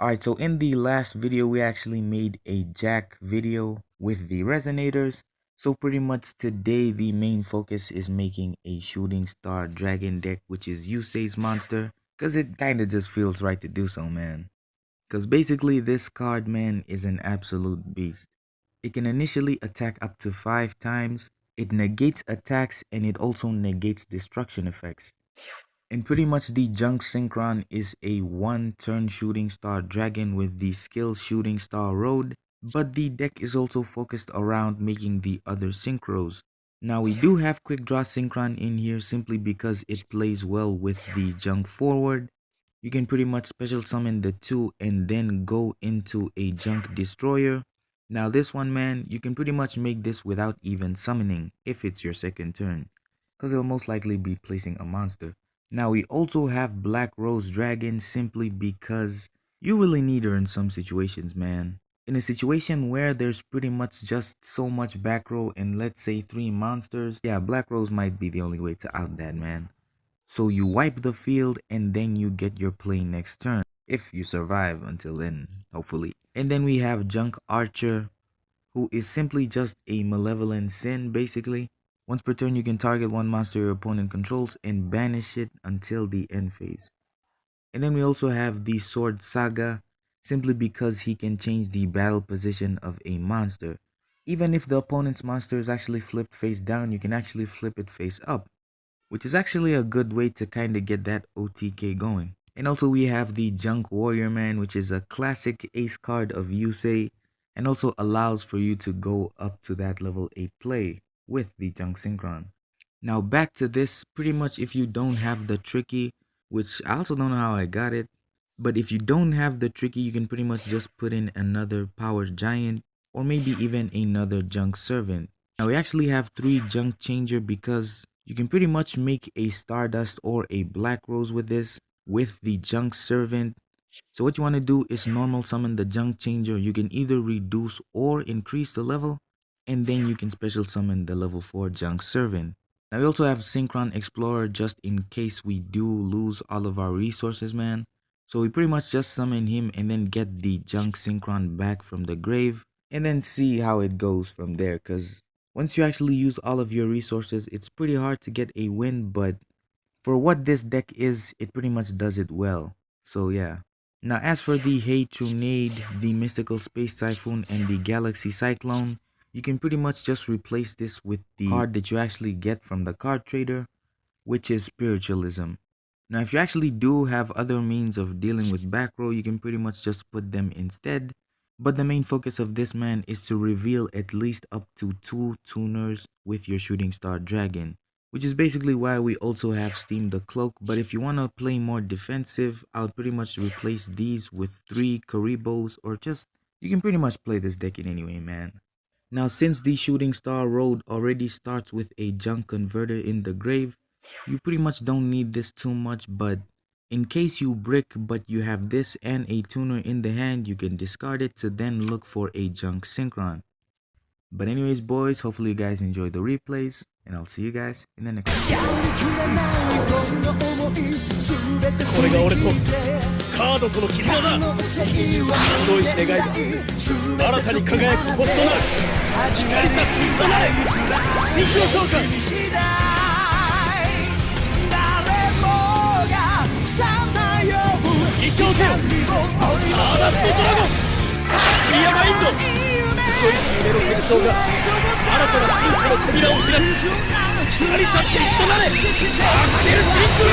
Alright, so in the last video, we actually made a Jack video with the resonators. So pretty much today, the main focus is making a Shooting Star Dragon deck, which is Yusei's monster. Because it kind of just feels right to do so, man. Because basically, this card, man, is an absolute beast. It can initially attack up to 5 times. It negates attacks and it also negates destruction effects. And pretty much the Junk Synchron is a 1-turn Shooting Star Dragon with the skill Shooting Star Road, but the deck is also focused around making the other synchros. Now we do have Quick Draw Synchron in here simply because it plays well with the Junk Forward. You can pretty much special summon the 2 and then go into a Junk Destroyer. Now this one, man, you can pretty much make this without even summoning if it's your second turn, because it'll most likely be placing a monster. Now we also have Black Rose Dragon simply because you really need her in some situations, man. In a situation where there's pretty much just so much back row and let's say 3 monsters, yeah, Black Rose might be the only way to out that, man. So you wipe the field and then you get your play next turn, if you survive until then, hopefully. And then we have Junk Archer, who is simply just a malevolent sin basically. Once per turn, you can target one monster your opponent controls and banish it until the end phase. And then we also have the Sword Saga, simply because he can change the battle position of a monster. Even if the opponent's monster is actually flipped face down, you can actually flip it face up, which is actually a good way to kind of get that OTK going. And also we have the Junk Warrior Man, which is a classic ace card of Yusei, and also allows for you to go up to that level 8 play with the Junk Synchron. Now back to this, pretty much if you don't have the Tricky, which I also don't know how I got it, but if you don't have the Tricky, you can pretty much just put in another Powered Giant or maybe even another Junk Servant. Now we actually have 3 Junk Changer because you can pretty much make a Stardust or a Black Rose with this, with the Junk Servant. So what you want to do is normal summon the Junk Changer. You can either reduce or increase the level, and then you can special summon the level 4 Junk Servant. Now we also have Synchron Explorer just in case we do lose all of our resources, man. So we pretty much just summon him and then get the Junk Synchron back from the grave and then see how it goes from there, because once you actually use all of your resources, it's pretty hard to get a win, but for what this deck is, it pretty much does it well. So yeah. Now as for the Hey Trunade, the Mystical Space Typhoon, and the Galaxy Cyclone, you can pretty much just replace this with the card that you actually get from the card trader, which is Spiritualism. Now if you actually do have other means of dealing with back row, you can pretty much just put them instead. But the main focus of this, man, is to reveal at least up to 2 tuners with your Shooting Star Dragon, which is basically why we also have Steam the Cloak. But if you want to play more defensive, I would pretty much replace these with 3 Karibos, or just, you can pretty much play this deck in any way, man. Now since the Shooting Star Road already starts with a Junk Converter in the grave, you pretty much don't need this too much, but in case you brick but you have this and a tuner in the hand, you can discard it to then look for a Junk Synchron. But anyways, boys, hopefully you guys enjoy the replays, and I'll see you guys in the next one. これが俺とカードとの絆だ。白石願いが新たに輝く星となる。光さす水となれ。シンクロ召喚。飛翔せよ。アーダストドラゴン。クリアマインド。白石夢の結晶が新たな進化の扉を開く。光さす水となれ。アクセルシンクロ。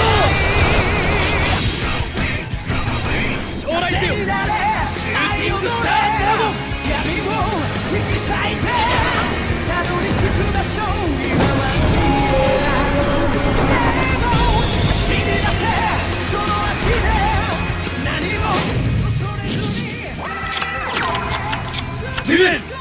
将来せよ。シューティングスタードラゴン。闇を引き裂いてたどり着く場所。今は死に出せその足で何も恐れずに。デュエル